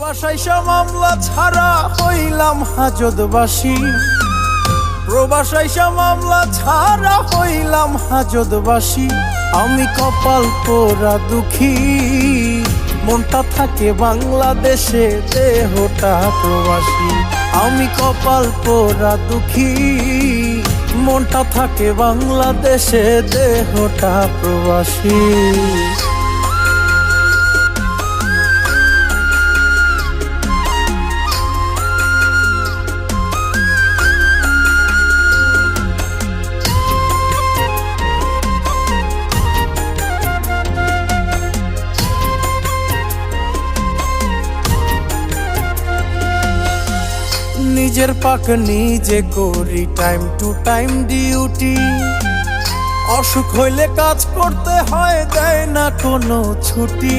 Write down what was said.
প্রবাসাইসা মামলা ছাড়া হইলাম হাজতবাসী, প্রবাসাইসা মামলা ছাড়া হইলাম হাজতবাসী। আমি কপাল পোড়া দুঃখী, মনটা থাকে বাংলাদেশে, দেহটা প্রবাসী। আমি কপাল পোড়া দুঃখী, মনটা থাকে বাংলাদেশে, দেহটা প্রবাসী। নিজের পাক নিজে করি, টাইম টু টাইম ডিউটি। অসুখ হইলে কাজ করতে হয়, দেয় না কোনো ছুটি।